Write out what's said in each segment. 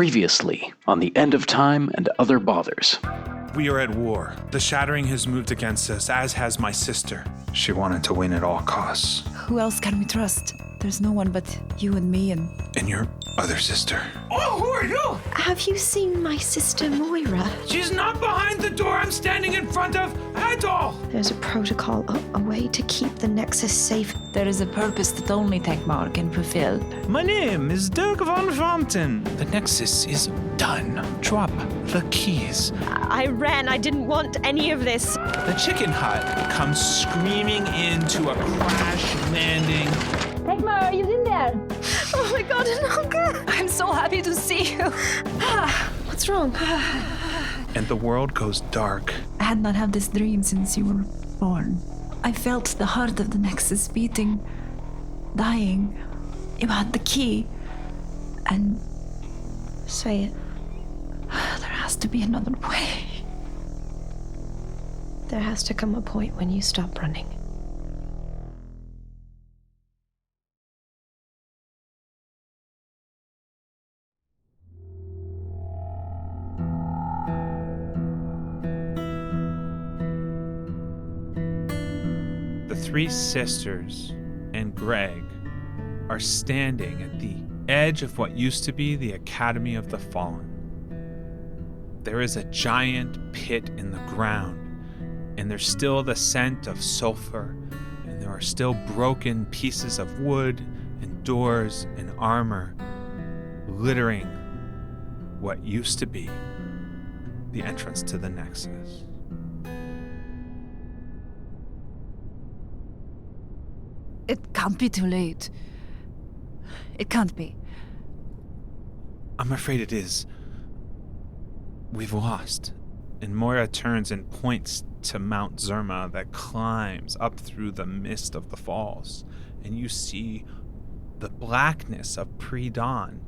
Previously on The End of Time and Other Bothers. We are at war. The Shattering has moved against us, as has my sister. She wanted to win at all costs. Who else can we trust? There's no one but you and me and your other sister. Oh, who are you? Have you seen my sister Moira? She's not behind the door I'm standing in front of at all. There's a protocol, a way to keep the Nexus safe. there is a purpose that only Tekmar can fulfill. My name is Dirk von Fonten. The Nexus is done. Drop the keys. I ran. I didn't want any of this. The chicken hut comes screaming into a crash landing. Tekmar, are you in there? Oh my god, Ananka! I'm so happy to see you. What's wrong? And the world goes dark. I had not had this dream since you were born. I felt the heart of the Nexus beating, dying. You had the key. And Say it. there has to be another way. There has to come a point when you stop running. The three sisters and Greg are standing at the edge of what used to be the Academy of the Fallen. There is a giant pit in the ground, and there's still the scent of sulfur, and there are still broken pieces of wood and doors and armor littering what used to be the entrance to the Nexus. It can't be too late. It can't be. I'm afraid it is. We've lost. And Moira turns and points to Mount Zerma that climbs up through the mist of the falls. And you see the blackness of pre-dawn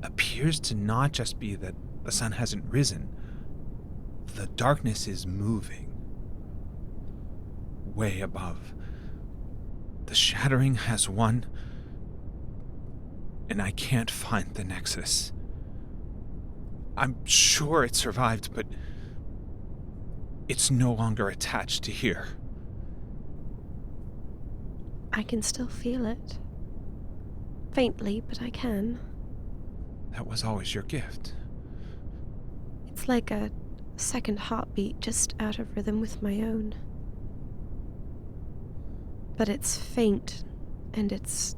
appears to not just be that the sun hasn't risen. The darkness is moving way above. The Shattering has won, and I can't find the Nexus. I'm sure it survived, but it's no longer attached to here. I can still feel it. Faintly, but I can. That was always your gift. It's like a second heartbeat just out of rhythm with my own. But it's faint, and it's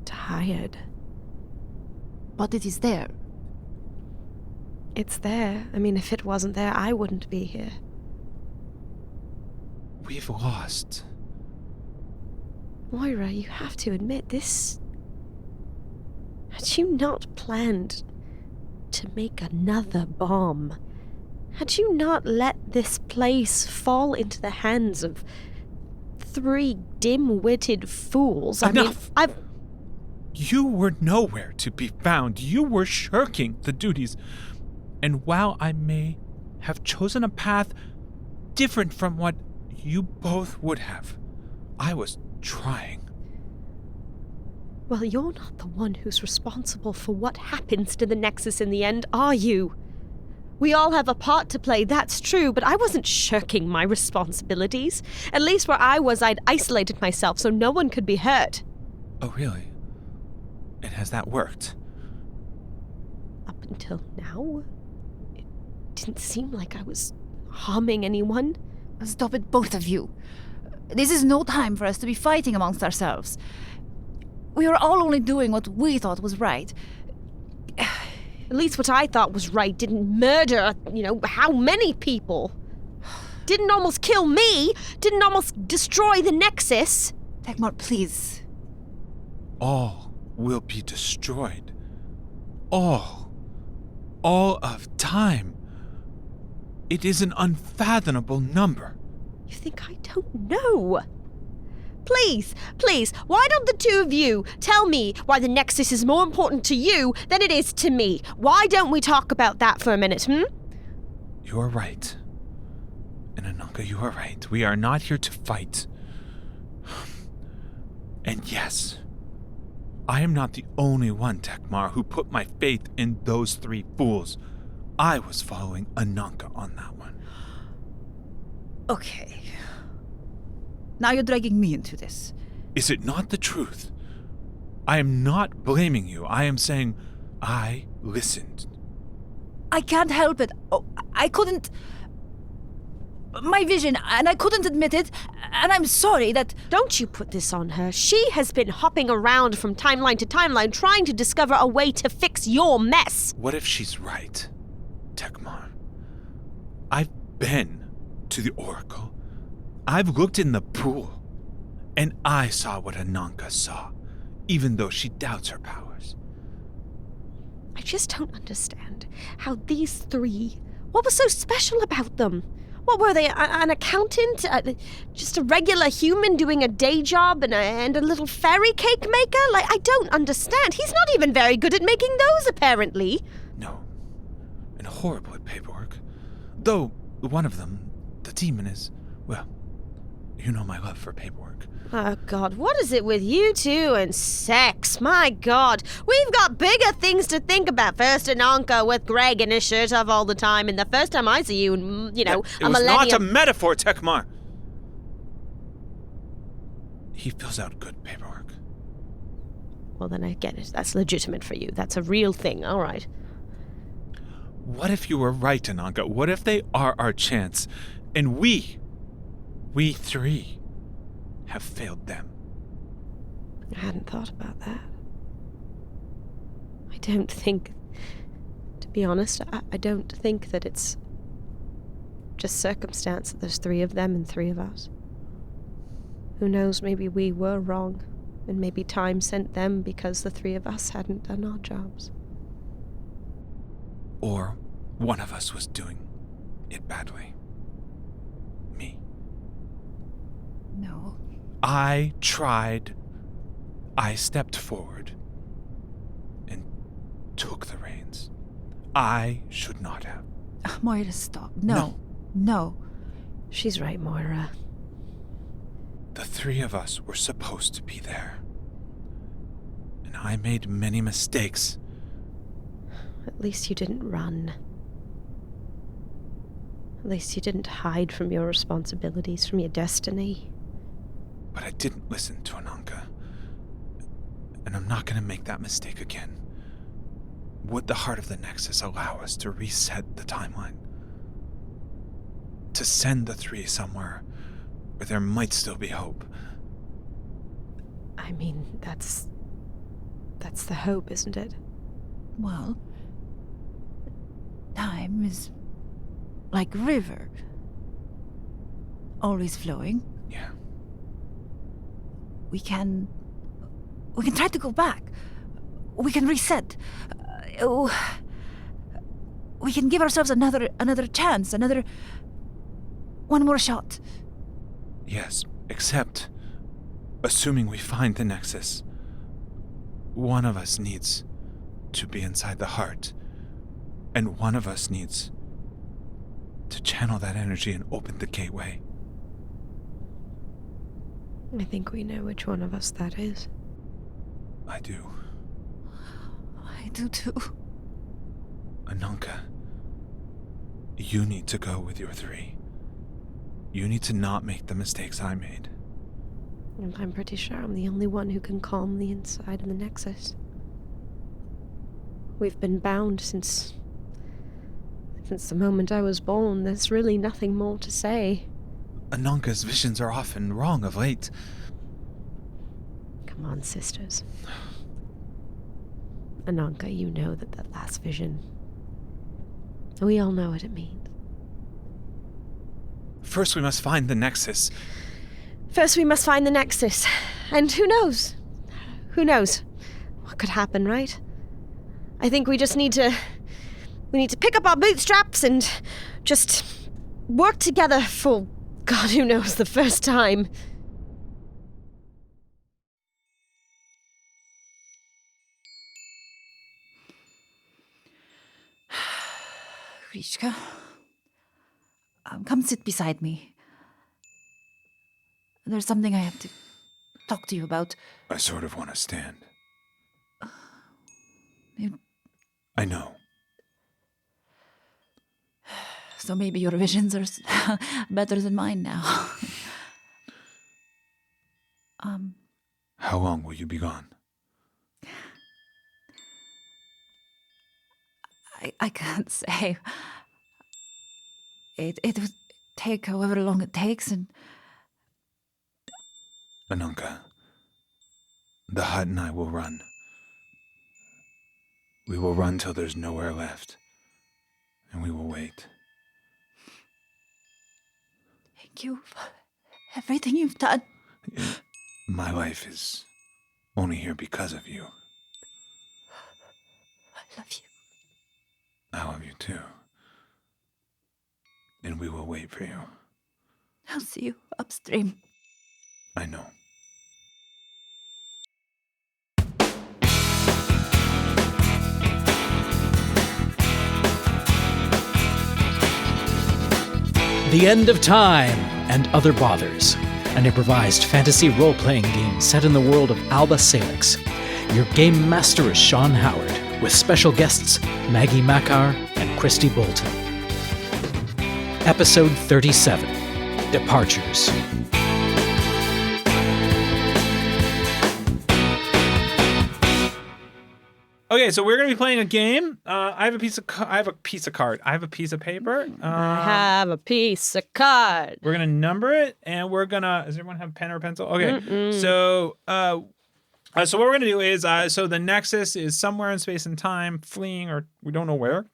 tired. But it is there. It's there. I mean, if it wasn't there, I wouldn't be here. We've lost. Moira, you have to admit this. Had you not planned to make another bomb? Had you not let this place fall into the hands of three dim-witted fools? Enough! I mean, You were nowhere to be found. You were shirking the duties. And while I may have chosen a path different from what you both would have, I was trying. Well, you're not the one who's responsible for what happens to the Nexus in the end, are you? We all have a part to play, that's true, but I wasn't shirking my responsibilities. At least where I was, I'd isolated myself so no one could be hurt. Oh, really? And has that worked? Up until now, it didn't seem like I was harming anyone. Stop it, both of you. This is no time for us to be fighting amongst ourselves. We are all only doing what we thought was right. At least what I thought was right didn't murder, how many people? Didn't almost kill me? Didn't almost destroy the Nexus? Tekmar, please. All will be destroyed. All. All of time. It is an unfathomable number. You think I don't know? Please, why don't the two of you tell me why the Nexus is more important to you than it is to me? Why don't we talk about that for a minute, You are right. And Ananka, you are right. We are not here to fight. And yes, I am not the only one, Tekmar, who put my faith in those three fools. I was following Ananka on that one. Okay. Now you're dragging me into this. Is it not the truth? I am not blaming you. I am saying I listened. I can't help it. Oh, I couldn't. My vision, and I couldn't admit it, and I'm sorry that. Don't you put this on her. She has been hopping around from timeline to timeline trying to discover a way to fix your mess. What if she's right, Tekmar? I've been to the Oracle. I've looked in the pool, and I saw what Ananka saw, even though she doubts her powers. I just don't understand how these three. What was so special about them? What were they, an accountant? Just a regular human doing a day job and a little fairy cake maker? Like, I don't understand. He's not even very good at making those, apparently. No, and horrible at paperwork. Though one of them, the demon, is, well, you know my love for paperwork. Oh, God, what is it with you two and sex? My God, we've got bigger things to think about. First Ananka with Greg in his shirt off all the time, and the first time I see you in, It a was millennium. not a metaphor, Tekmar! He fills out good paperwork. Well, then I get it. That's legitimate for you. That's a real thing. All right. What if you were right, Ananka? What if they are our chance, and we three, have failed them? I hadn't thought about that. I don't think, to be honest, I don't think that it's just circumstance that there's three of them and three of us. Who knows, maybe we were wrong, and maybe time sent them because the three of us hadn't done our jobs. Or one of us was doing it badly. Me. No. I tried. I stepped forward and took the reins. I should not have. Moira, stop. No. She's right, Moira. The three of us were supposed to be there. And I made many mistakes. At least you didn't run. At least you didn't hide from your responsibilities, from your destiny. But I didn't listen to Ananka. And I'm not going to make that mistake again. Would the heart of the Nexus allow us to reset the timeline? To send the three somewhere where there might still be hope? I mean, that's the hope, isn't it? Well, time is like a river. Always flowing. Yeah. We can try to go back. We can reset. We can give ourselves another chance, one more shot. Yes, except, assuming we find the Nexus, one of us needs to be inside the heart, and one of us needs to channel that energy and open the gateway. I think we know which one of us that is. I do. I do too. Ananka, you need to go with your three. You need to not make the mistakes I made. And I'm pretty sure I'm the only one who can calm the inside of the Nexus. We've been bound since the moment I was born. There's really nothing more to say. Ananka's visions are often wrong of late. Come on, sisters. Ananka, you know that last vision. We all know what it means. First we must find the Nexus. First we must find the Nexus. And who knows? Who knows what could happen, right? I think we just need to pick up our bootstraps and just work together for God who knows the first time. Rishka, come sit beside me. There's something I have to talk to you about. I sort of want to stand. I know. So maybe your visions are better than mine now. How long will you be gone? I can't say. It would take however long it takes, and Ananka, the hut and I will run. We will run till there's nowhere left, and we will wait. thank you for everything you've done. My life is only here because of you. I love you. I love you too. And we will wait for you. I'll see you upstream. I know. The End of Time and Other Bothers, an improvised fantasy role-playing game set in the world of Alba Salix. Your game master is Sean Howard, with special guests Maggie Makar and Christy Bolton. Episode 37, Departures. Okay, so we're gonna be playing a game. I have a piece of card. I have a piece of paper. I have a piece of card. We're gonna number it, and we're gonna. Does everyone have a pen or pencil? Okay. So what we're gonna do is, so the Nexus is somewhere in space and time, fleeing, or we don't know where.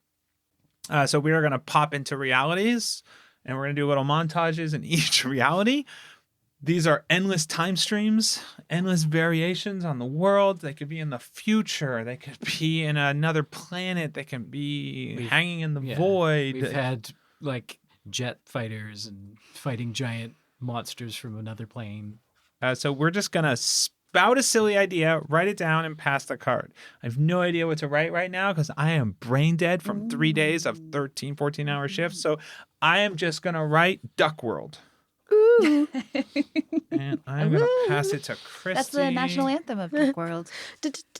So we are gonna pop into realities, and we're gonna do little montages in each reality. These are endless time streams, endless variations on the world. They could be in the future. They could be in another planet. They can be hanging in the void. We've had like jet fighters and fighting giant monsters from another plane. So we're just going to spout a silly idea, write it down, and pass the card. I have no idea what to write right now because I am brain dead from 3 days of 13, 14-hour shifts. So I am just going to write Duck World. Ooh. And I'm going to pass it to Christy. That's the national anthem of Duck World.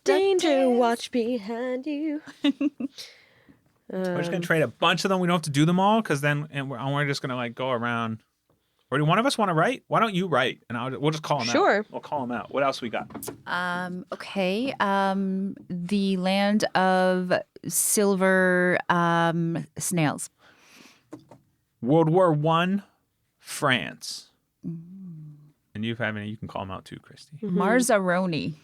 Danger, watch behind you. We're just going to trade a bunch of them. We don't have to do them all because then we're just going to like go around. Or do one of us want to write? Why don't you write? And we'll just call them out. Sure. We'll call them out. What else we got? Okay. The land of silver snails. World War I, France. And you can call them out too, Christy. Marzaroni.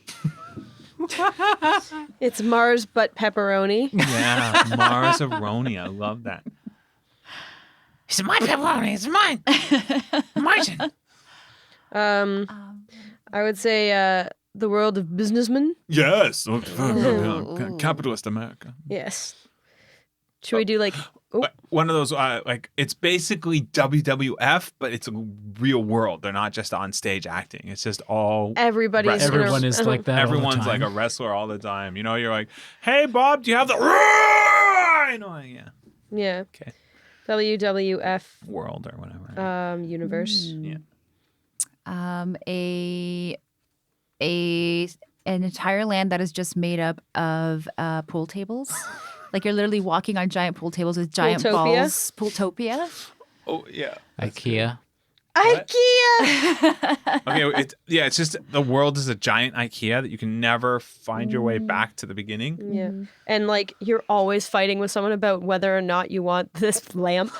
It's Mars but pepperoni. Yeah, Marzaroni. I love that. It's my pepperoni. It's mine. Martin. I would say the world of businessmen. Yes. Capitalist America. Yes. Should we do like one of those like it's basically WWF, but it's a real world. They're not just on stage acting. It's just all everybody's Everyone is like that. Everyone's all the like time. a wrestler all the time. You know, you're like, hey Bob, do you have the you know, yeah. Yeah. Okay. WWF World or whatever. universe. Yeah. An entire land that is just made up of pool tables. Like you're literally walking on giant pool tables with giant Pooltopia? balls. Pooltopia. Oh yeah. IKEA. IKEA. Okay, it's just the world is a giant IKEA that you can never find your way back to the beginning. Yeah. And like you're always fighting with someone about whether or not you want this lamp.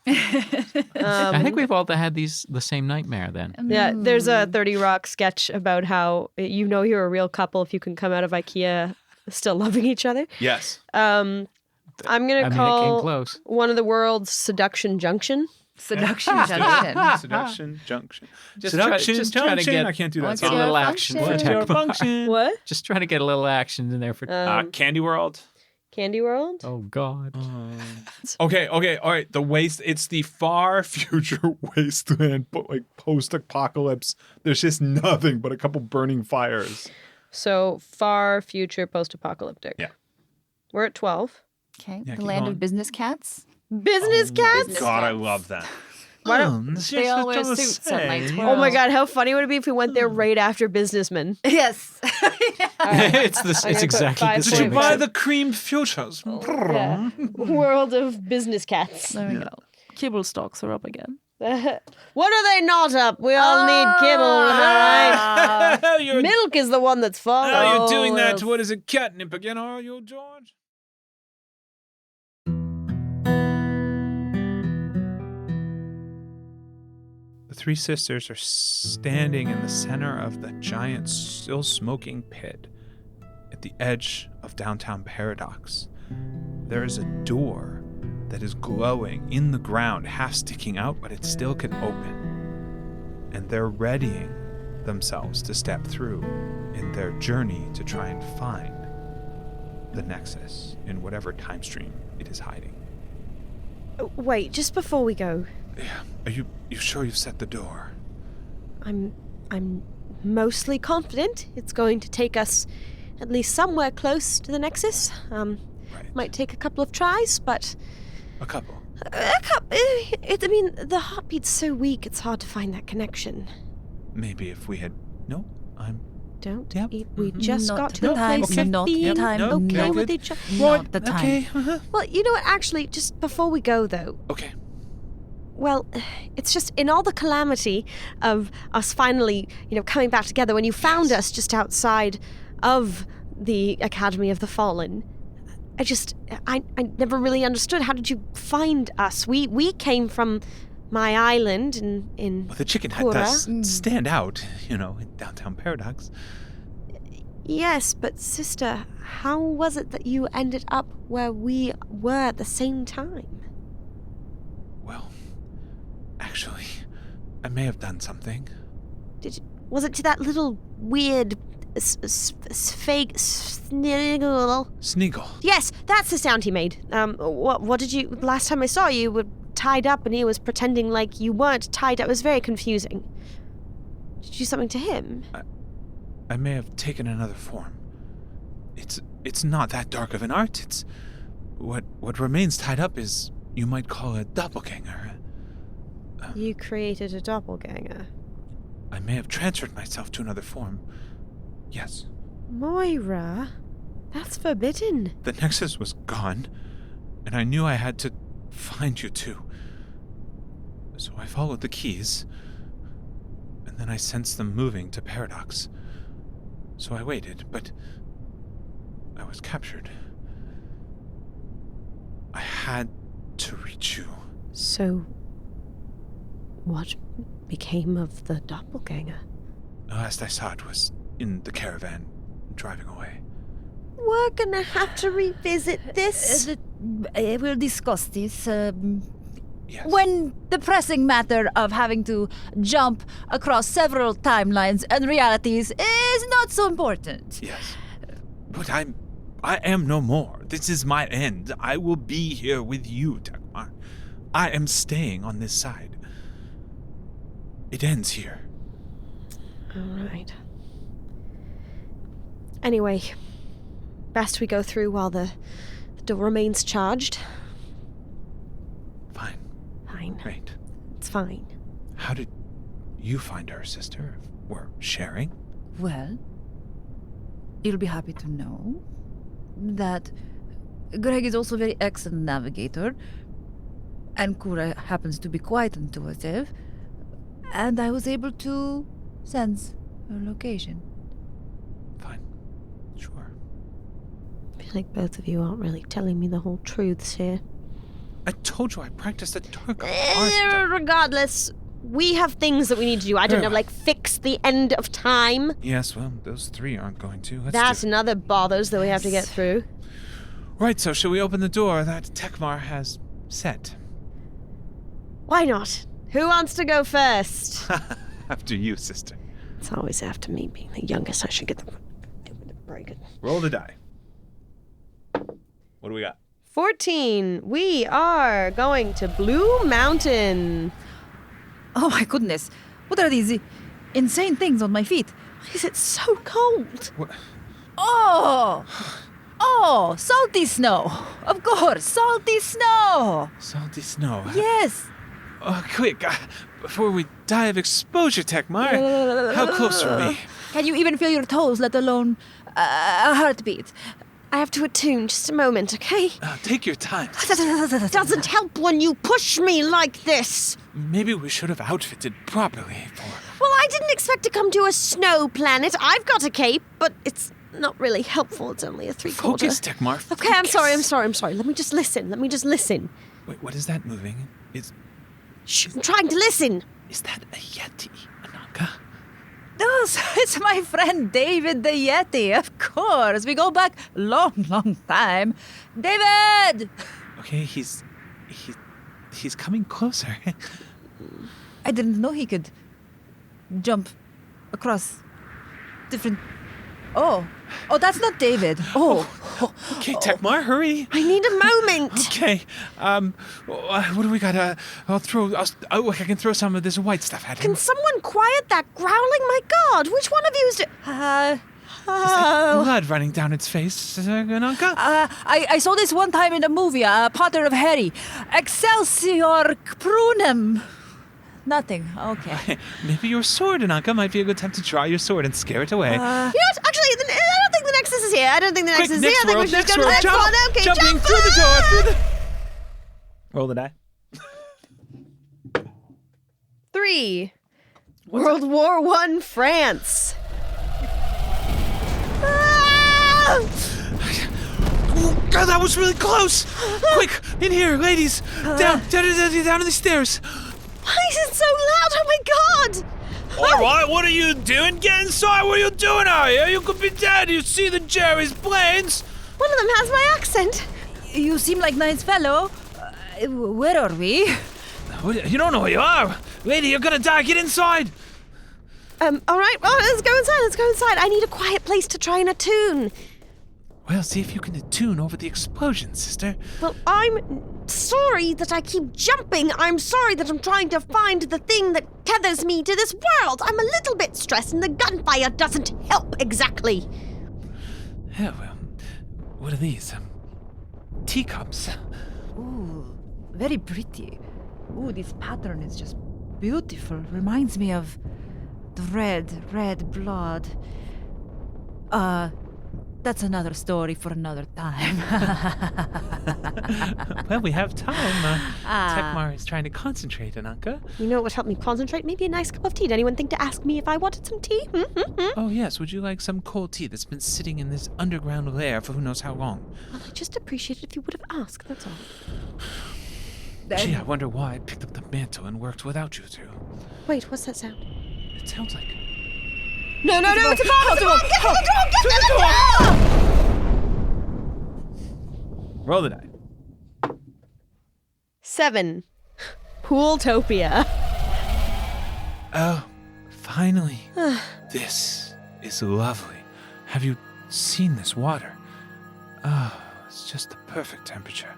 I think we've all had the same nightmare then. Yeah, there's a 30 Rock sketch about how you know you're a real couple if you can come out of IKEA still loving each other. Yes. I'm gonna it came call close. one of the world's Seduction Junction. Seduction junction. Seduction Junction. Just Seduction trying to Junction. get I can't do that. What's a song. little your action for function? What's your Tekmar. function? What? Just trying to get a little action in there for. Candy World. Candy World? Oh God. Okay, all right. It's the far future wasteland, but like post-apocalypse. There's just nothing but a couple burning fires. So far future post-apocalyptic. Yeah. We're at 12. Okay. Yeah, The keep land going. of business cats. Business cats? God, I love that. Why don't... They all wear suits at night. Oh my god, how funny would it be if we went there right after businessmen? Yes. It's exactly the Did same. you buy the cream futures? Yeah. World of business cats. There we go. Kibble stocks are up again. What are they not up? We all need kibble, all right? You're, Milk is the one that's falling. you're doing that to what is it, catnip again, are you, George? The three sisters are standing in the center of the giant, still smoking pit at the edge of downtown Paradox. There is a door that is glowing in the ground, half sticking out, but it still can open. And they're readying themselves to step through in their journey to try and find the Nexus in whatever time stream it is hiding. Wait, just before we go, Are you sure you've set the door? I'm mostly confident it's going to take us at least somewhere close to the Nexus. Right. Might take a couple of tries, but A couple. I mean, the heartbeat's so weak, it's hard to find that connection. Maybe if we had... No, I'm... Don't Yep. eat. We just Not got to the the time, place not of the being time, okay no, with good. each other. Not the time. Okay, Well, you know what? Actually, just before we go, though, okay. well, it's just in all the calamity of us finally, coming back together. When you found us just outside of the Academy of the Fallen, I never really understood. How did you find us? We came from my island in Well, the chicken hut Moira. does stand out, in downtown Paradox. Yes, but sister, how was it that you ended up where we were at the same time? Well, actually, I may have done something. Was it to that little weird fake sniggle? Sneagle. Yes, that's the sound he made. What did you... Last time I saw you were tied up and he was pretending like you weren't tied up. It was very confusing. Did you do something to him? I may have taken another form. It's not that dark of an art. It's... What remains tied up is, you might call a doppelganger. You created a doppelganger. I may have transferred myself to another form. Yes. Moira, that's forbidden. The Nexus was gone, and I knew I had to find you too. So I followed the keys, and then I sensed them moving to Paradox. So I waited, but I was captured. I had to reach you. So, what became of the doppelganger? The last I saw it was in the caravan, driving away. We're gonna have to revisit this. We'll discuss this Yes. when the pressing matter of having to jump across several timelines and realities is not so important. Yes. But I am no more. This is my end. I will be here with you, Tekmar. I am staying on this side. It ends here. All right. Anyway, best we go through while the door remains charged. Fine. Fine. Great. It's fine. How did you find her, sister? We're sharing? Well, you'll be happy to know that Greg is also a very excellent navigator, and Kura happens to be quite intuitive, and I was able to sense her location. Fine. Sure. I feel like both of you aren't really telling me the whole truths here. I told you I practiced a dark art. Regardless, we have things that we need to do. I don't know, like fix the end of time. Yes, well, those three aren't going to. That's another bothers that we have to get through. Right, so shall we open the door that Tekmar has set? Why not? Who wants to go first? After you, sister. It's always after me. Being the youngest, I should get the very good. Roll the die. What do we got? 14. We are going to Blue Mountain. Oh my goodness, what are these insane things on my feet? Why is it so cold? What? Oh, salty snow. Of course, salty snow. Salty snow. Yes. quick, before we die of exposure, Tekmar. How close are we? Can you even feel your toes, let alone a heartbeat? I have to attune. Just a moment, okay? Take your time. Doesn't help when you push me like this. Maybe we should have outfitted properly for... Well, I didn't expect to come to a snow planet. I've got a cape, but it's not really helpful. It's only a 3/4. Focus, Tekmar. Okay, I'm sorry. Let me just listen. Wait, what is that moving? Shh, I'm trying to listen. Is that a Yeti, Ananka? It's my friend David the Yeti, of course. We go back long time. David! Okay, he's coming closer. I didn't know he could jump across different... Oh, that's not David. Okay, Tekmar, hurry. I need a moment. Okay, what do we got? I can throw some of this white stuff at him. Can someone quiet that growling? My God, which one of you is... Is that blood running down its face, Ananka? I saw this one time in a movie, Potter of Harry. Excelsior Prunum. Nothing. Okay. Maybe your sword, Ananka, might be a good time to draw your sword and scare it away. You know what? Actually, I don't think the Nexus is here. I think we should next go to the next jump, one. Okay, jumping jump through the door. Roll the die. 3. World War I, France. Oh, God, that was really close. Quick, in here, ladies. Down the stairs. Why is it so loud? Oh my God! All right, what are you doing? Get inside. What are you doing out here? You could be dead. You see the Jerry's planes? One of them has my accent. You seem like nice fellow. Where are we? You don't know where you are. Lady, you're gonna die. Get inside. All right. Well, let's go inside. I need a quiet place to try and attune. Well, see if you can attune over the explosion, sister. Well, I'm sorry that I keep jumping. I'm sorry that I'm trying to find the thing that tethers me to this world. I'm a little bit stressed, and the gunfire doesn't help exactly. Yeah, well, what are these? Teacups. Ooh, very pretty. Ooh, this pattern is just beautiful. Reminds me of the red blood. That's another story for another time. Well, we have time. Tekmar is trying to concentrate, Ananka. You know what would help me concentrate? Maybe a nice cup of tea. Did anyone think to ask me if I wanted some tea? Oh, yes. Would you like some cold tea that's been sitting in this underground lair for who knows how long? Well, I just appreciate it if you would have asked, that's all. Gee, I wonder why I picked up the mantle and worked without you two. Wait, what's that sound? It sounds like... No, it's a bomb! Get to the door! Roll the die. 7. Pooltopia. Oh, finally. This is lovely. Have you seen this water? Oh, it's just the perfect temperature.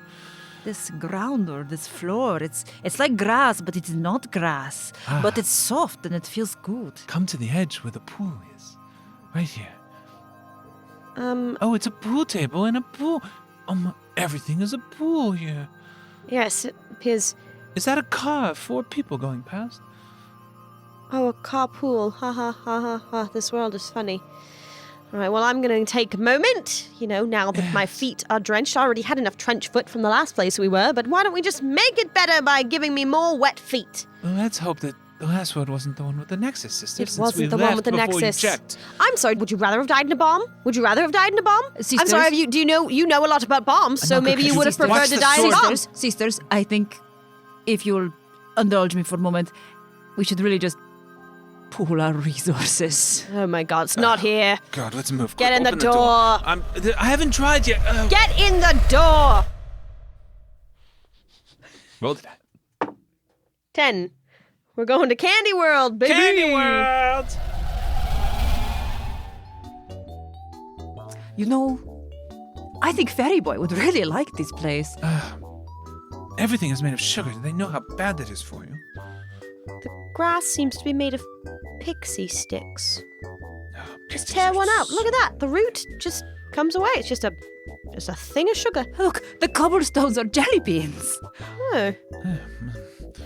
This ground or this floor, it's like grass, but it's not grass. But it's soft and it feels good. Come to the edge where the pool is. Right here. Oh, it's a pool table and a pool. Everything is a pool here. Yes, it appears... Is that a car? 4 people going past? Oh, a carpool. Ha ha ha ha ha. This world is funny. All right, well, I'm going to take a moment, now that my feet are drenched. I already had enough trench foot from the last place we were, but why don't we just make it better by giving me more wet feet? Well, let's hope that the last one wasn't the one with the Nexus, sister. It wasn't the one with the Nexus. I'm sorry, would you rather have died in a bomb? Sisters? I'm sorry, do you know a lot about bombs, so maybe you would have preferred to die in a bomb. Sisters, I think if you'll indulge me for a moment, we should really just pool our resources. Oh my God, it's not here. God, let's move. Get in the door. I haven't tried yet. Get in the door. Roll the die. 10. We're going to Candy World, baby. Candy World. I think Fairy Boy would really like this place. Everything is made of sugar. Do they know how bad that is for you? The grass seems to be made of pixie sticks. Oh, Just tear one out. Look at that. The root just comes away. It's just a thing of sugar. Look, the cobblestones are jelly beans. Oh.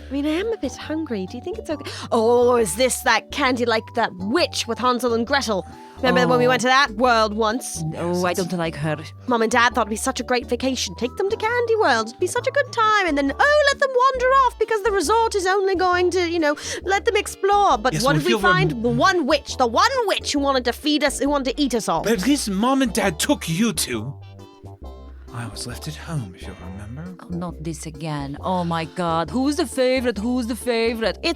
I mean, I am a bit hungry. Do you think it's okay? Oh, is this that candy like that witch with Hansel and Gretel? Remember when we went to that world once? Oh, I don't like her. Mom and Dad thought it'd be such a great vacation. Take them to Candy World. It'd be such a good time. And then, let them wander off because the resort is only going to, let them explore. But Yes, what we did we feel find? The one witch who wanted to feed us, who wanted to eat us all. But at least Mom and Dad took you two. I was left at home, if you remember. Oh, not this again. Oh my God. Who's the favorite? It's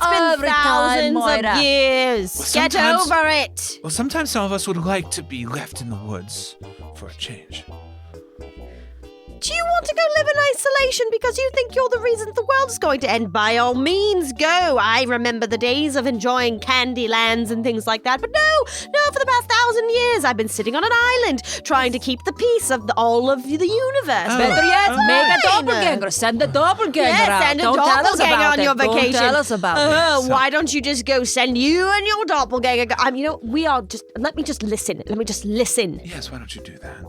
been Every time, thousands Moira. of years. Well, Get sometimes- over it. Well, sometimes some of us would like to be left in the woods for a change. Do you want to go live in isolation because you think you're the reason the world is going to end? By all means, go. I remember the days of enjoying candy lands and things like that. But no, for the past 1,000 years, I've been sitting on an island trying to keep the peace of all of the universe. Oh. Better yet, make a Fine. doppelganger. Send a doppelganger Yes, out. send a Don't tell us doppelganger about on it. your vacation. Don't tell us about it. Why don't you just go send you and your doppelganger? We are just. Let me just listen. Yes, why don't you do that?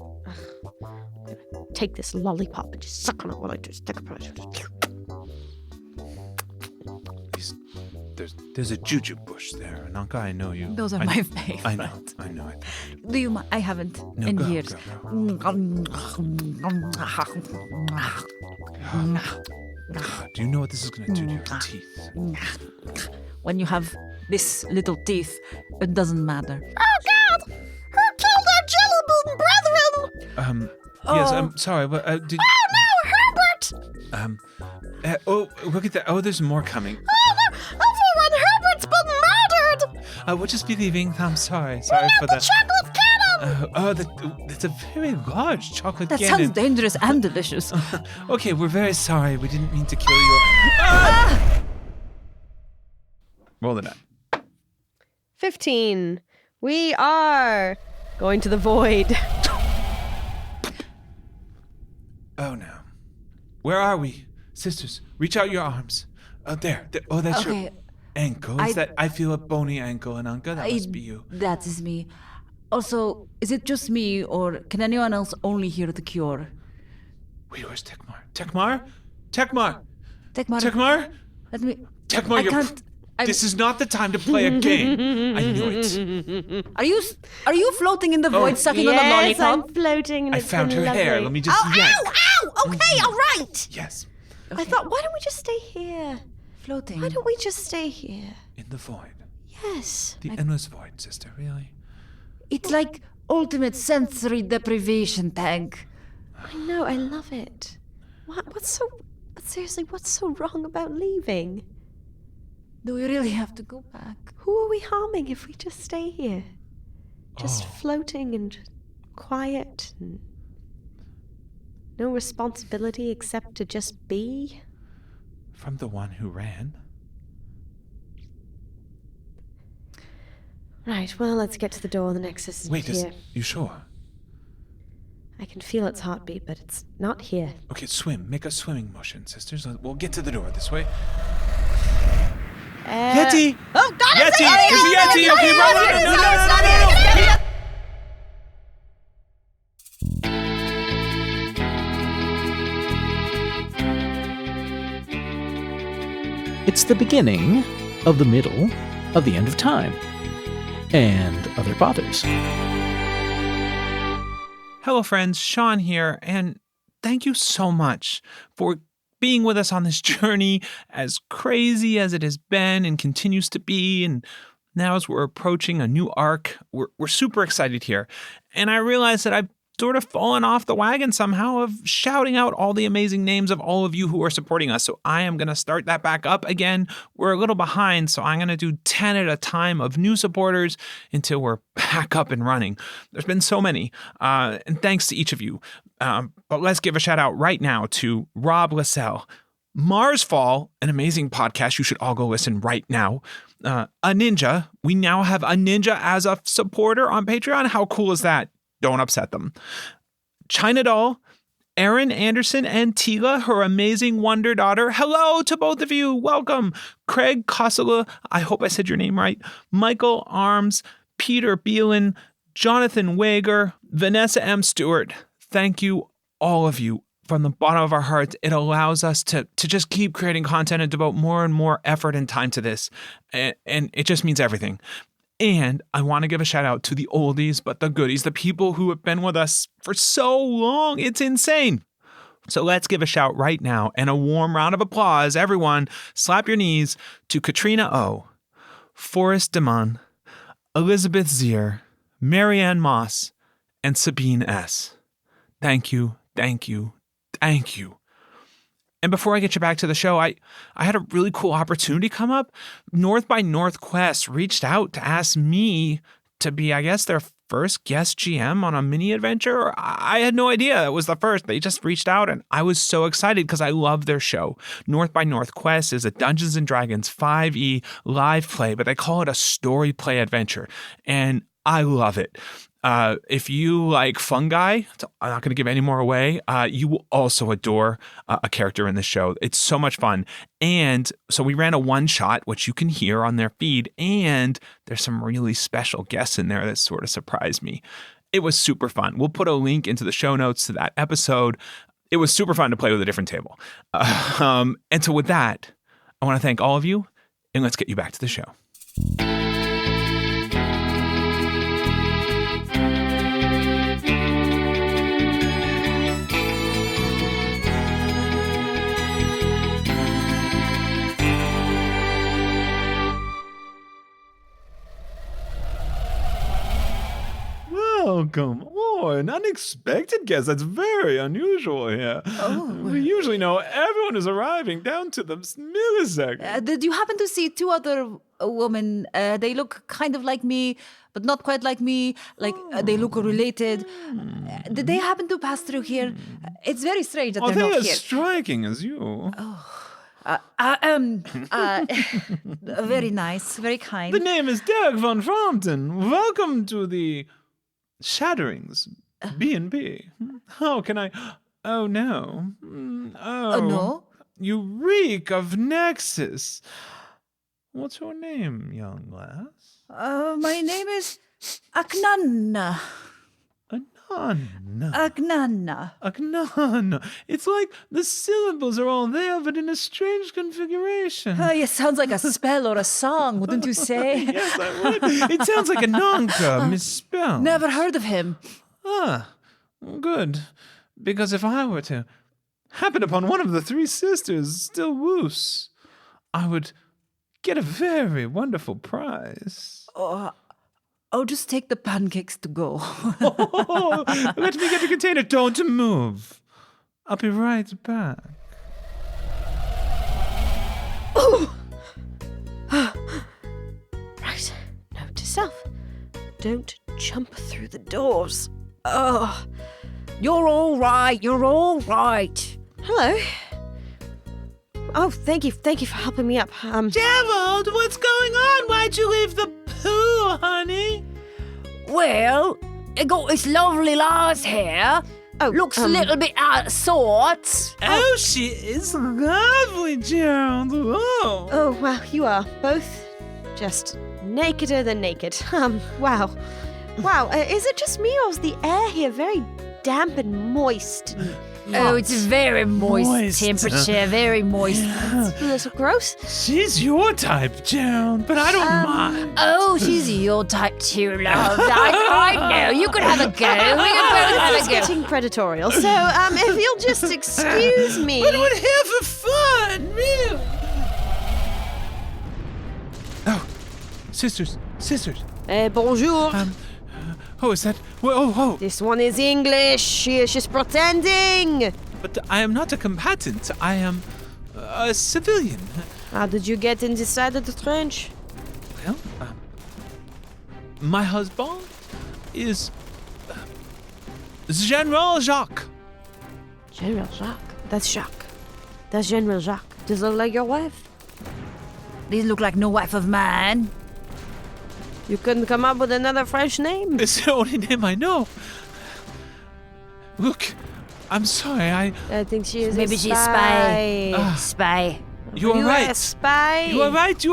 Take this lollipop and just suck on it while I just take a brush. There's a juju bush there, Ananka. I know you. Those are my favorite. I know. Do you mind? I haven't No, in go, years. Do you know what this is going to do to your teeth? When you have this little teeth, it doesn't matter. Oh God! Who killed our Jellybone brethren? Yes, I'm sorry, but did... Oh no, Herbert! look at that. Oh, there's more coming. Everyone, Herbert's been murdered! We'll just be leaving. I'm sorry. Sorry for that. Chocolate cannon! That's a very large chocolate That cannon. sounds dangerous and delicious. Okay, we're very sorry. We didn't mean to kill you. Roll the die. 15. We are going to the void. Oh no. Where are we? Sisters, reach out your arms. There. Oh, that's your Okay. ankle. I feel a bony ankle, Ananka. That must be you. That is me. Also, is it just me, or can anyone else only hear the cure? Wait, where's Tekmar? Tekmar? Tekmar! Tekmar, Tekmar? let me... Tekmar, I you're... can't... This is not the time to play a game. I knew it. Are you floating in the void, sucking on a Yes, lollipop? I'm floating. And I it's found been her hair. lovely. Let me just yank. Ow! Okay, all right. Yes, I thought, why don't we just stay here? Floating. Why don't we just stay here? in the void. Yes. The endless void, sister, really? It's like ultimate sensory deprivation tank. I know, I love it. Seriously, what's so wrong about leaving? Do we really have to go back? Who are we harming if we just stay here? Just floating and quiet and no responsibility except to just be? From the one who ran? Right, well, let's get to the door. The Nexus is Wait, here. you sure? I can feel its heartbeat, but it's not here. Okay, swim. Make a swimming motion, sisters. We'll get to the door this way. Yeti! Oh, God, Yeti! it's a It's a Yeti! Okay, run! No. It's the beginning of the middle of the end of time and other bothers. Hello, friends. Sean here, and thank you so much for being with us on this journey, as crazy as it has been and continues to be. And now, as we're approaching a new arc, we're super excited here. And I realize that I've sort of fallen off the wagon somehow of shouting out all the amazing names of all of you who are supporting us. So I am going to start that back up again. We're a little behind, so I'm going to do 10 at a time of new supporters until we're back up and running. There's been so many, and thanks to each of you. But let's give a shout out right now to Rob Lassell, Marsfall, an amazing podcast. You should all go listen right now. A Ninja. We now have a Ninja as a supporter on Patreon. How cool is that? Don't upset them. China Doll, Erin Anderson, and Tila, her amazing wonder daughter. Hello to both of you. Welcome. Craig Kosala, I hope I said your name right. Michael Arms, Peter Beelan, Jonathan Wager, Vanessa M. Stewart. Thank you, all of you, from the bottom of our hearts, it allows us to just keep creating content and devote more and more effort and time to this. And it just means everything. And I want to give a shout out to the oldies, but the goodies, the people who have been with us for so long. It's insane. So let's give a shout right now and a warm round of applause. Everyone, slap your knees to Katrina O, Forrest Demon, Elizabeth Zier, Marianne Moss, and Sabine S. Thank you, thank you, thank you. And before I get you back to the show, I had a really cool opportunity come up. North by Northwest reached out to ask me to be, I guess, their first guest GM on a mini adventure. I had no idea it was the first. They just reached out and I was so excited because I love their show. North by Northwest is a Dungeons & Dragons 5e live play, but they call it a story play adventure. And I love it. If you like fungi, I'm not going to give any more away. You will also adore a character in the show. It's so much fun. And so we ran a one shot, which you can hear on their feed. And there's some really special guests in there that sort of surprised me. It was super fun. We'll put a link into the show notes to that episode. It was super fun to play with a different table. And so with that, I want to thank all of you. And let's get you back to the show. Welcome. Oh, an unexpected guest. That's very unusual here. Oh. We usually know everyone is arriving down to the millisecond. Did you happen to see two other women? They look kind of like me, but not quite like me. Like they look related. Did they happen to pass through here? It's very strange that Are they're they not as here. striking as you? Very nice, very kind. The name is Derek von Frampton. Welcome to the Shatterings B&B. How can I... Oh, no. Oh, no? You reek of Nexus. What's your name, young lass? My name is Aknanna. Agnana. Agnana. It's like the syllables are all there, but in a strange configuration. It sounds like a spell or a song, wouldn't you say? Yes, I would. It sounds like Ananka misspelled. Never heard of him. Ah, good. Because if I were to happen upon one of the three sisters still loose, I would get a very wonderful prize. Oh, just take the pancakes to go. Let me get the container. Don't move. I'll be right back. Right. Note to self. Don't jump through the doors. Oh. You're all right. You're all right. Hello. Oh, thank you for helping me up. Gerald, what's going on? Why'd you leave the pool, honey? Well, I got this lovely lass here. Oh, Looks a little bit out of sorts. Oh, she is lovely, Gerald. Oh. Oh, wow, you are both just nakeder than naked. Wow. Wow, is it just me or is the air here very damp and moist? Oh, it's very moist temperature, very moist. It's a little gross. She's your type, Gerald, but I don't mind. Oh, she's your type too, love. I know. You could have a go. We could both have This is a go. getting predatorial. So, if you'll just excuse me. But we're here for fun, really. Oh, sisters. Bonjour. Oh, is that... Oh. This one is English. She's pretending. But I am not a combatant. I am a civilian. How did you get in this side of the trench? Well, my husband is General Jacques. General Jacques. That's Jacques. That's General Jacques. Does it look like your wife? These look like no wife of mine. You couldn't come up with another French name? It's the only name I know. Look, I'm sorry, I think she is Maybe a she's spy. Spy. You are You right. a spy? You are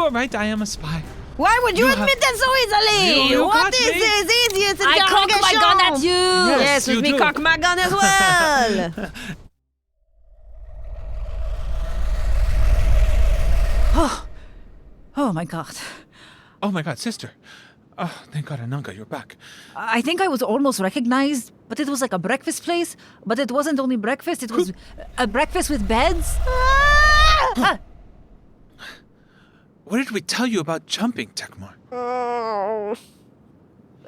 right. I am a spy. Why would you You admit that so easily? You What got is me. this easiest I cock my gun at you. Yes, you let me do. cock my gun as well. Oh my god. Oh my god, sister. Oh, thank God, Ananka, you're back. I think I was almost recognized, but it was like a breakfast place. But it wasn't only breakfast, it was a breakfast with beds. What did we tell you about jumping, Tekmar? Oh.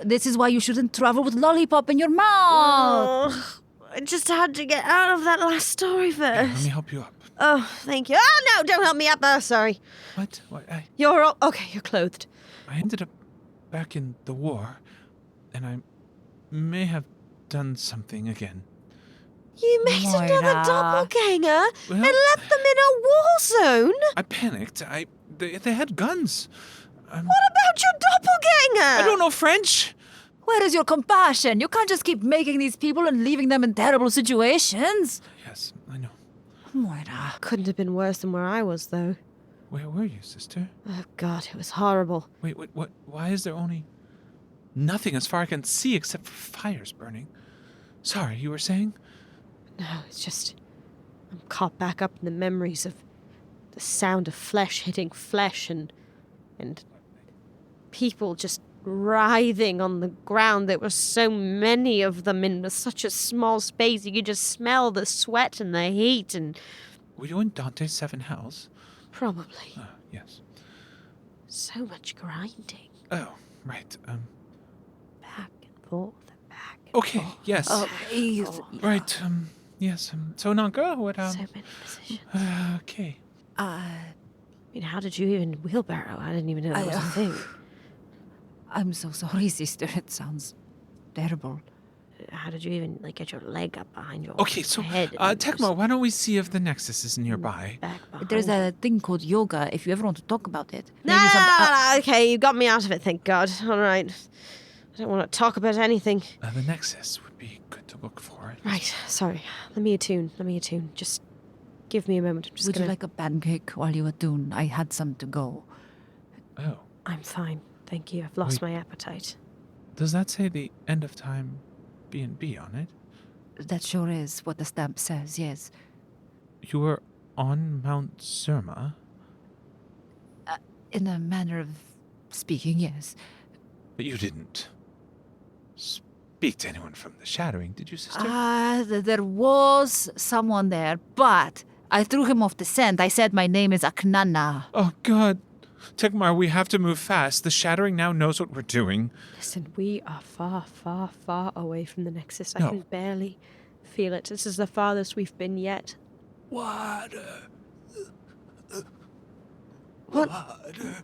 This is why you shouldn't travel with lollipop in your mouth. Oh. I just had to get out of that last story Here, let first. me help you up. Oh, thank you. Oh, no, don't help me up. Oh, sorry. What? You're all... Okay, you're clothed. I ended up back in the war, and I may have done something again. You made another Moira. doppelganger Well- and left them in a war zone? I panicked. They had guns. What about your doppelganger? I don't know French. Where is your compassion? You can't just keep making these people and leaving them in terrible situations. Yes, I know. Moira. Couldn't have been worse than where I was, though. Where were you, sister? Oh, God, it was horrible. Wait, what? Why is there only nothing as far as I can see except for fires burning? Sorry, you were saying? No, it's just... I'm caught back up in the memories of the sound of flesh hitting flesh and people just writhing on the ground. There were so many of them in such a small space. You could just smell the sweat and the heat and... Were you in Dante's Seven Hells? Probably. Yes. So much grinding. Oh, right. Back and forth and back and Okay, forth. yes. Please. Right, yes. So, Ananka, what, So many positions. okay. I mean, how did you even wheelbarrow? I didn't even know that was a thing. I'm so sorry, sister. It sounds terrible. How did you even, get your leg up behind your Okay, so, head? and just Tekmar, why don't we see if the Nexus is nearby? back behind There's you? a thing called yoga if you ever want to talk about it. No, Maybe some- no, okay, you got me out of it, thank God. All right. I don't want to talk about anything. The Nexus would be good to look for. Right, sorry. Let me attune. Just give me a moment. I'm just Would gonna... you like a pancake while you attune? I had some to go. Oh. I'm fine, thank you. I've lost Wait. my appetite. Does that say the end of time B&B on it? That sure is what the stamp says, yes. You were on Mount Zerma? In a manner of speaking, yes. But you didn't speak to anyone from the Shattering, did you, sister? There was someone there, but I threw him off the scent. I said my name is Aknana. Oh, God. Tekmar, we have to move fast. The Shattering now knows what we're doing. Listen, we are far, far, far away from the Nexus. I No. can barely feel it. This is the farthest we've been yet. Water. What? Water.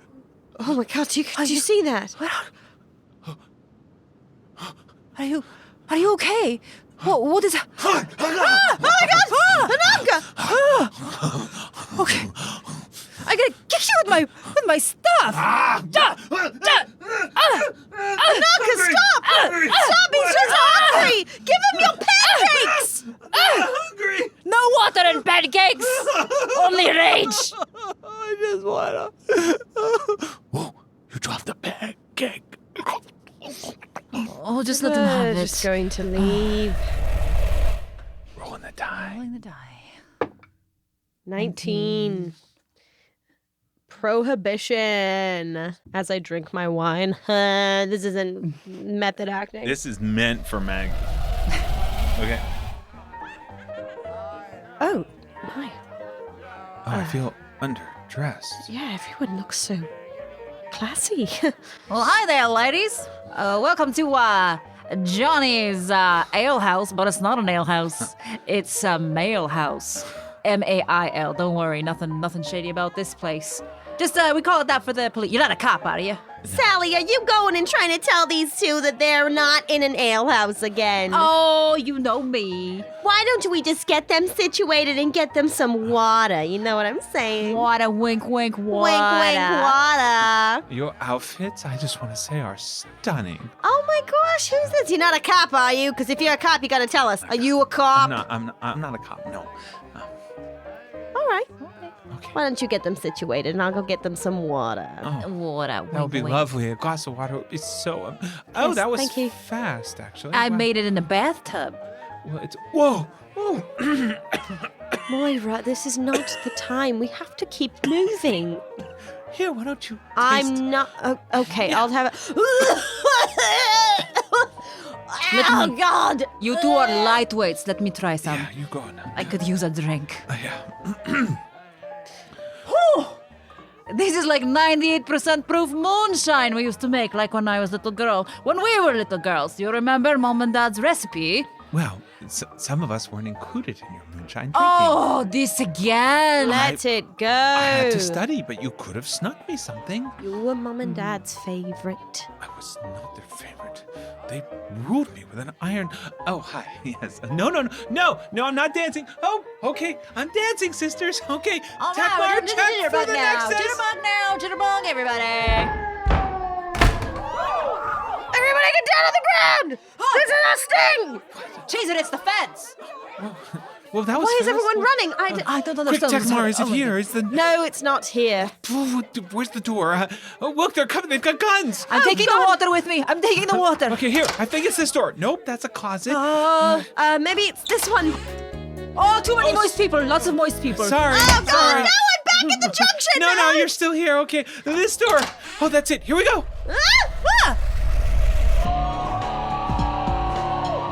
Oh my God, do you see that? Are you okay? What is... Oh my God! Ananka! Okay. I gotta kick you with my stuff! Ananka, stop! Stop, he's just hungry! Give him your pancakes! Hungry. No water and pancakes! Only rage! I just wanna. Whoa! You dropped the pancake. Oh, just let him have it. Just going to leave. Rolling the die. Rolling the die. 19. Prohibition. As I drink my wine. This isn't method acting. This is meant for Meg. Okay. Oh, my. Oh, I feel underdressed. Yeah, everyone looks so classy. Well, hi there, ladies. Welcome to Johnny's ale house, but it's not an ale house. It's a mail house. M-A-I-L. Don't worry, nothing shady about this place. Just we call it that for the police. You're not a cop, are you? Sally, are you going and trying to tell these two that they're not in an alehouse again? Oh, you know me. Why don't we just get them situated and get them some water? You know what I'm saying? Water, wink, wink, water. Wink, wink, water. Your outfits, I just want to say, are stunning. Oh my gosh, who's this? You're not a cop, are you? Because if you're a cop, you gotta tell us. Are you a cop? I'm not a cop, no. All right. Okay. Why don't you get them situated and I'll go get them some water. Oh, Water, wink, that would be wink. lovely. A glass of water would be so... oh, Yes, that was thank you. fast, actually. I Wow. made it in a bathtub. Well, it's... Whoa! Whoa! Moira, this is not the time. We have to keep moving. Here, why don't you taste? I'm not. Okay, I'll have it. Oh, God! You two are lightweights. Let me try some. Yeah, you go on now. I could use a drink. Yeah. This is like 98% proof moonshine we used to make, like when I was little girl. When we were little girls. You remember Mom and Dad's recipe? Well, some of us weren't included in your moonshine drinking. Oh, this again. Let it go. I had to study, but you could have snuck me something. You were Mom and Dad's favorite. I was not their favorite. They ruled me with an iron. Oh, hi. Yes. No, I'm not dancing. Oh, okay. I'm dancing, sisters. Okay. All Tekmar, right, check for jitterbug the now. Nexus. Jitterbug now. Jitterbug, everybody. Everybody get down on the ground! This is a sting! Jesus, it's the fence! Well, that was Why is fast. everyone running? I don't Quick, understand. Tekmar, is it Oh my here? Is the... No, it's not here. Where's the door? Oh, look, they're coming. They've got guns. I'm taking the water with me. I'm taking the water. Okay, here. I think it's this door. Nope, that's a closet. Maybe it's this one. Oh, too many moist people. Lots of moist people. Sorry. Oh, God, sorry. no, I'm back at the junction. No, you're still here. Okay, this door. Oh, that's it. Here we go.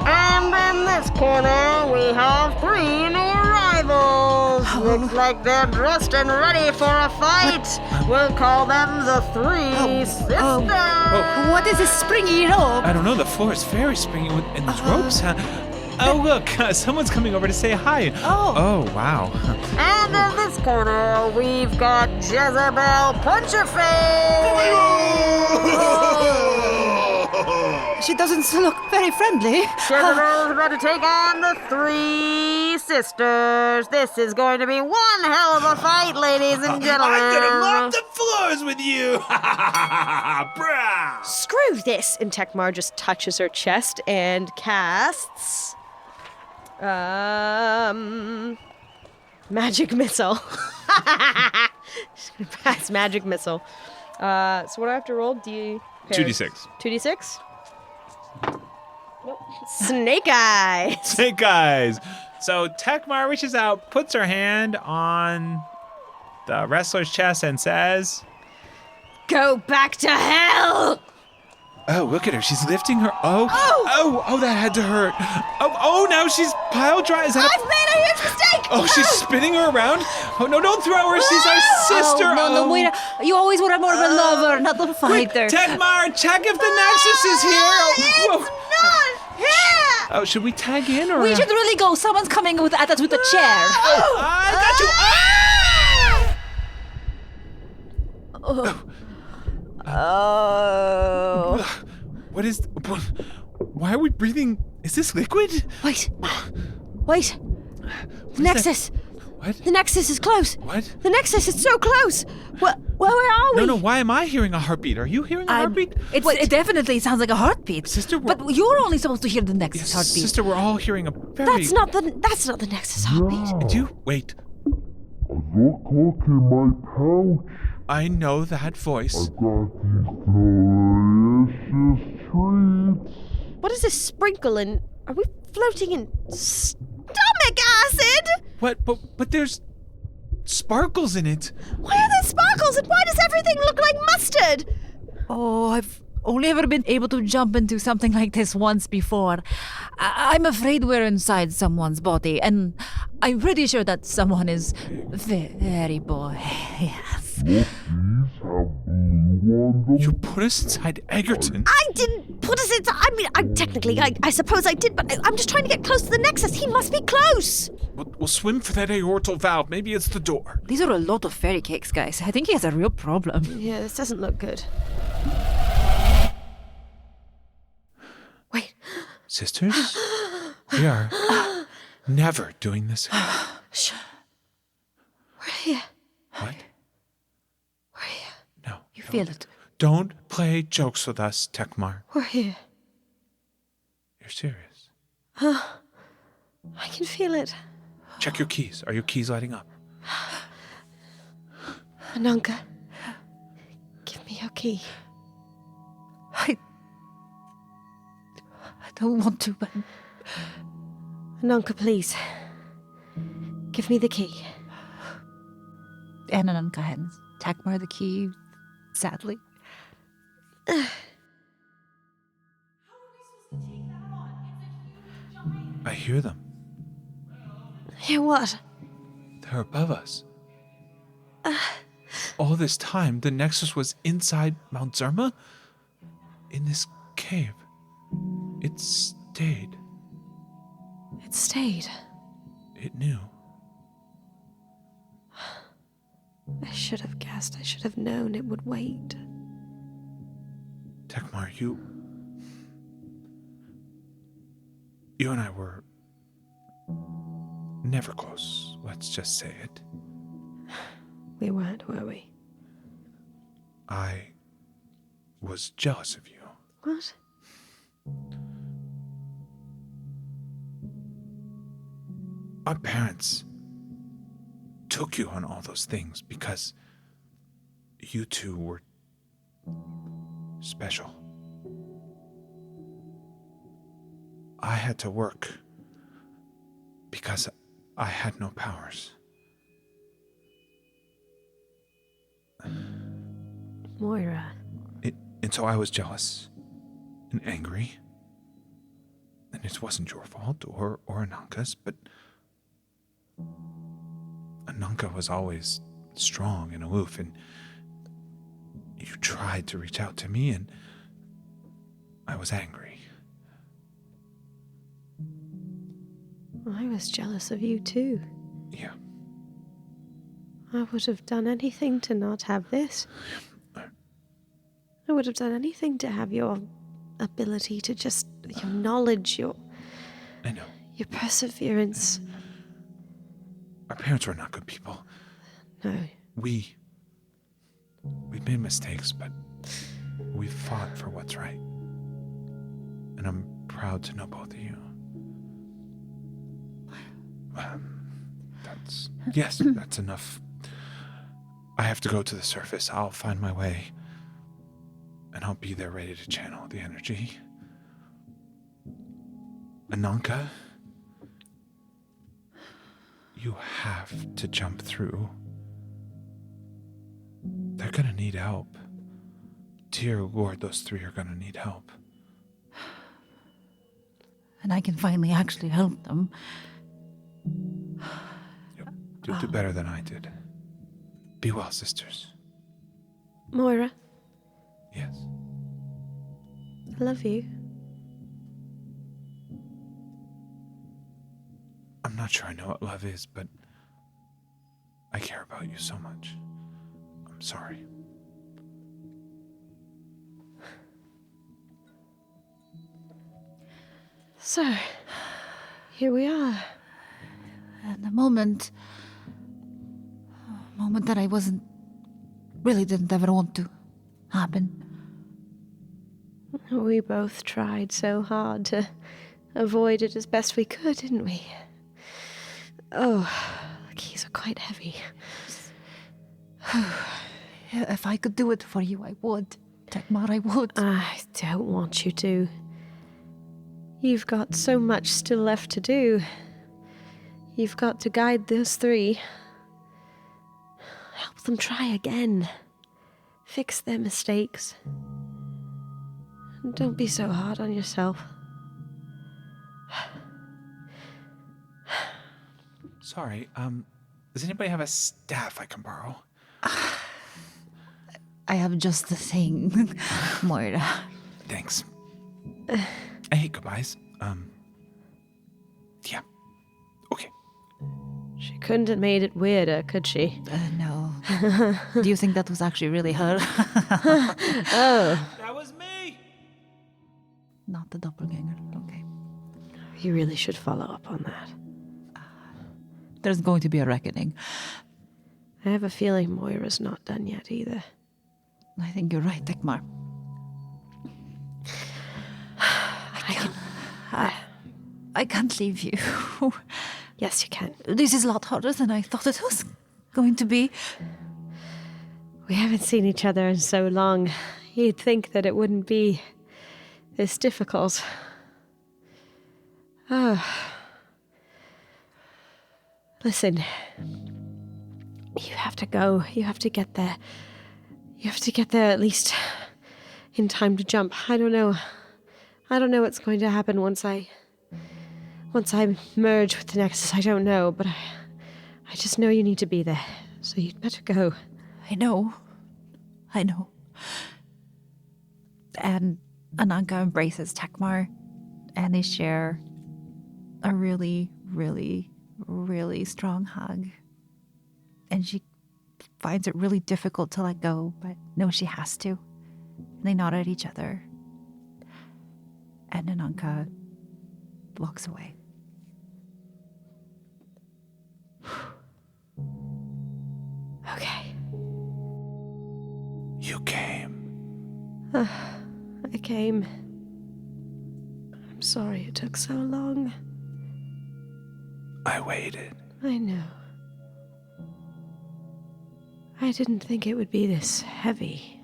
And in this corner, we have 3 new arrivals. Looks like they're dressed and ready for a fight. We'll call them the 3 Sisters. What is this springy rope? I don't know. The floor is very springy and there's ropes. Huh? Oh, look. Someone's coming over to say hi. Oh, wow. And in this corner, we've got Jezebel Puncherface. She doesn't look very friendly. Jezebel's about to take on the 3 Sisters. This is going to be one hell of a fight, ladies and gentlemen. I'm gonna mop the floors with you! Brah! Screw this. And Tekmar just touches her chest and casts... Magic missile. Just gonna pass magic missile. So what do I have to roll? 2d6. 2d6? Nope. Snake eyes. Snake eyes. So Tekmar reaches out, puts her hand on the wrestler's chest and says, Go back to hell! oh, look at her. She's lifting her. Oh, that had to hurt. Oh, now she's pile dry. Is that I've made a huge mistake! Oh, she's spinning her around. Oh, no, don't throw her. She's our sister. Oh, no, Moira. You always were more of a lover, not a Quick, fighter. Tekmar, check if the Nexus is here. It's not here! Oh, should we tag in or? We should really go. Someone's coming at us with a chair. I got you. What is? Why are we breathing? Is this liquid? Wait. The Nexus. What? The Nexus is close. What? The Nexus is so close. Where are we? No. Why am I hearing a heartbeat? Are you hearing a heartbeat? It definitely sounds like a heartbeat. Sister, but you're only supposed to hear the Nexus heartbeat. Sister, we're all hearing a very. That's not the Nexus heartbeat. Do you wait? Look in my pouch. I know that voice. I got these delicious treats. What is this sprinkle in? Are we floating in stomach acid? What? But there's sparkles in it. Why are there sparkles and why does everything look like mustard? Oh, I've only ever been able to jump into something like this once before. I'm afraid we're inside someone's body, and I'm pretty sure that someone is very boy. Yes. Look, these have blue on them. You put us inside Egerton. I didn't put us inside. I mean, I suppose I did, but I'm just trying to get close to the Nexus. He must be close. We'll swim for that aortal valve. Maybe it's the door. These are a lot of fairy cakes, guys. I think he has a real problem. Yeah, this doesn't look good. Wait. Sisters, we are never doing this again. Shh. We're here. What? We're here. No. You feel it. Don't play jokes with us, Tekmar. We're here. You're serious. I can feel it. Check your keys. Are your keys lighting up? Ananka, give me your key. I don't want to, but... Ananka, please. Give me the key. Ananka hands Tekmar the key, sadly. I hear them. Hear what? They're above us. All this time, the Nexus was inside Mount Zerma? In this cave. It stayed. It stayed. It knew. I should have guessed. I should have known it would wait. Tekmar, you and I were never close. Let's just say it. We weren't, were we? I was jealous of you. What? Our parents took you on all those things because you two were special. I had to work because I had no powers. Moira. And so I was jealous and angry. And it wasn't your fault or Ananka's, but Ananka was always strong and aloof, and you tried to reach out to me, and I was angry. I was jealous of you too. Yeah. I would have done anything to not have this. I would have done anything to have your ability to just, your knowledge, I know. your perseverance. Our parents were not good people. No. We've made mistakes, but we fought for what's right. And I'm proud to know both of you. That's enough. I have to go to the surface. I'll find my way. And I'll be there ready to channel the energy. Ananka, you have to jump through. They're gonna need help. Dear Lord, those three are gonna need help. And I can finally actually help them. You'll do better than I did. Be well, sisters. Moira, Yes. I love you. I'm not sure I know what love is, but I care about you so much. I'm sorry. So, here we are. And a moment that I didn't ever want to happen. We both tried so hard to avoid it as best we could, didn't we? Oh, the keys are quite heavy. If I could do it for you, I would. Tekmar, I would. I don't want you to. You've got so much still left to do. You've got to guide those three. Help them try again. Fix their mistakes. And don't be so hard on yourself. Sorry, does anybody have a staff I can borrow? I have just the thing, Moira. Thanks. I hate goodbyes. Yeah. Okay. She couldn't have made it weirder, could she? No. Do you think that was actually really her? Oh. That was me! Not the doppelganger. Okay. You really should follow up on that. There's going to be a reckoning. I have a feeling Moira's not done yet either. I think you're right, Tekmar. I can't leave you. Yes, you can. This is a lot harder than I thought it was going to be. We haven't seen each other in so long. You'd think that it wouldn't be this difficult. Oh. Listen, You have to go. You have to get there. You have to get there at least in time to jump. I don't know. I don't know what's going to happen once I merge with the Nexus. I don't know, but I just know you need to be there. So you'd better go. I know. And Ananka embraces Tekmar, and they share a really, really, really strong hug. And she finds it really difficult to let go, but knows she has to. And they nod at each other. And Ananka walks away. Okay. You came. I came. I'm sorry it took so long. I waited. I know. I didn't think it would be this heavy.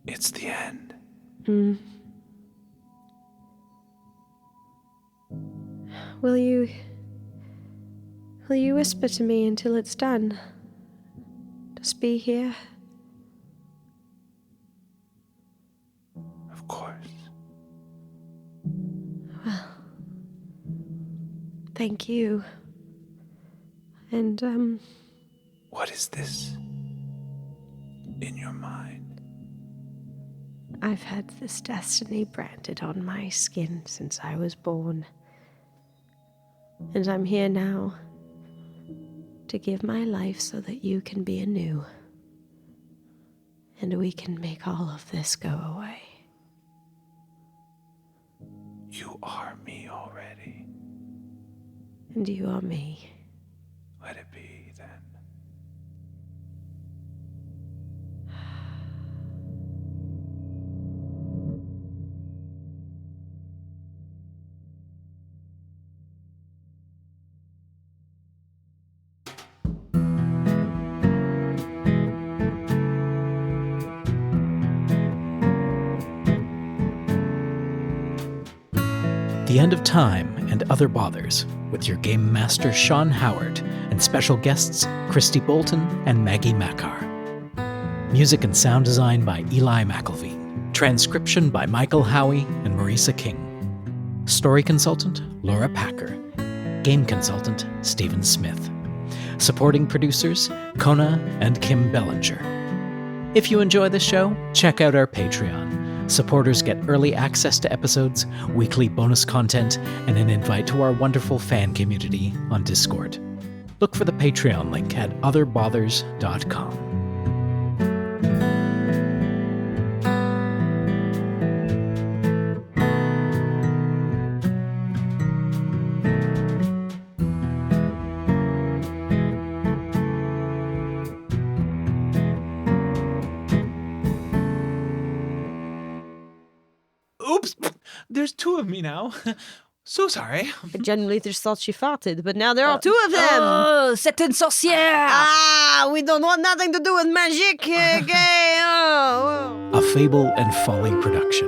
It's the end. Will you whisper to me until it's done? Just be here. Of course. Well, thank you. And, What is this in your mind? I've had this destiny branded on my skin since I was born. And I'm here now to give my life so that you can be anew. And we can make all of this go away. You are me already. And you are me. Let it be then. The End of Time and Other Bothers, with your game master Sean Howard and special guests Christy Bolton and Maggie Makar. Music and sound design by Eli McElveen. Transcription by Michael Howie and Marisa King. Story consultant Laura Packer. Game consultant Stephen Smith. Supporting producers Kona and Kim Bellinger. If you enjoy the show, check out our Patreon. Supporters get early access to episodes, weekly bonus content, and an invite to our wonderful fan community on Discord. Look for the Patreon link at otherbothers.com. Oops! There's two of me now. So sorry. I genuinely just thought she farted, but now there are two of them! Oh, c'est une sorcière! Ah, we don't want nothing to do with magic, okay? Oh. A Fable and Folly production.